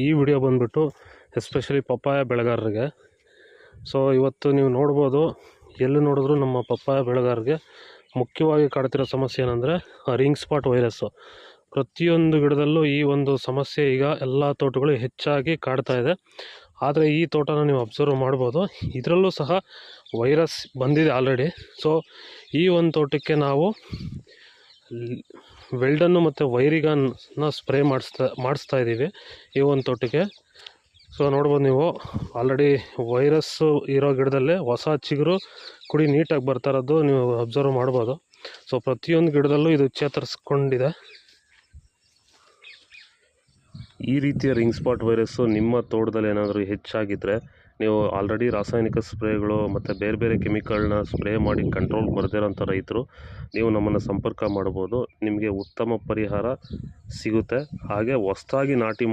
ಈ ವಿಡಿಯೋ ಬಂದುಬಿಟ್ಟು especially papaya ಬೆಳೆಗಾರರಿಗೆ. ಸೊ ಇವತ್ತು ನೀವು ನೋಡ್ಬೋದು, ಎಲ್ಲಿ ನೋಡಿದ್ರು ನಮ್ಮ ಪಪ್ಪಾಯ ಬೆಳೆಗಾರರಿಗೆ ಮುಖ್ಯವಾಗಿ ಕಾಡ್ತಿರೋ ಸಮಸ್ಯೆ ಏನಂದರೆ ರಿಂಗ್ ಸ್ಪಾಟ್ ವೈರಸ್ಸು. ಪ್ರತಿಯೊಂದು ಗಿಡದಲ್ಲೂ ಈ ಒಂದು ಸಮಸ್ಯೆ ಈಗ ಎಲ್ಲ ತೋಟಗಳು ಹೆಚ್ಚಾಗಿ ಕಾಡ್ತಾ ಇದೆ. ಆದರೆ ಈ ತೋಟನ ನೀವು ಅಬ್ಸರ್ವ್ ಮಾಡ್ಬೋದು, ಇದರಲ್ಲೂ ಸಹ ವೈರಸ್ ಬಂದಿದೆ ಆಲ್ರೆಡಿ. ಸೊ ಈ ಒಂದು ತೋಟಕ್ಕೆ ನಾವು ವೆಲ್ಡನ್ನು ಮತ್ತು ವೈರಿಗಾನ್ನ ಸ್ಪ್ರೇ ಮಾಡಿಸ್ತಾ ಇದ್ದೀವಿ ಈ ಒಂದು ತೋಟಕ್ಕೆ. ಸೊ ನೋಡ್ಬೋದು ನೀವು, ಆಲ್ರೆಡಿ ವೈರಸ್ಸು ಇರೋ ಗಿಡದಲ್ಲೇ ಹೊಸ ಚಿಗುರು ಕುಡಿ ನೀಟಾಗಿ ಬರ್ತಾ ಇರೋದು ನೀವು ಅಬ್ಸರ್ವ್ ಮಾಡ್ಬೋದು. ಸೊ ಪ್ರತಿಯೊಂದು ಗಿಡದಲ್ಲೂ ಇದು ಚೇತರಿಸ್ಕೊಂಡಿದೆ. ಈ ರೀತಿಯ ರಿಂಗ್ ಸ್ಪಾಟ್ ವೈರಸ್ಸು ನಿಮ್ಮ ತೋಟದಲ್ಲಿ ಏನಾದರೂ ಹೆಚ್ಚಾಗಿದ್ದರೆ ನೀವು ಆಲ್ರೆಡಿ ರಾಸಾಯನಿಕ ಸ್ಪ್ರೇಗಳು ಮತ್ತು ಬೇರೆ ಬೇರೆ ಕೆಮಿಕಲ್ನ ಸ್ಪ್ರೇ ಮಾಡಿ ಕಂಟ್ರೋಲ್ ಬರ್ದಿರೋಂಥ ರೈತರು ನೀವು ನಮ್ಮನ್ನು ಸಂಪರ್ಕ ಮಾಡ್ಬೋದು. ನಿಮಗೆ ಉತ್ತಮ ಪರಿಹಾರ ಸಿಗುತ್ತೆ. ಹಾಗೆ ಹೊಸ್ದಾಗಿ ನಾಟಿ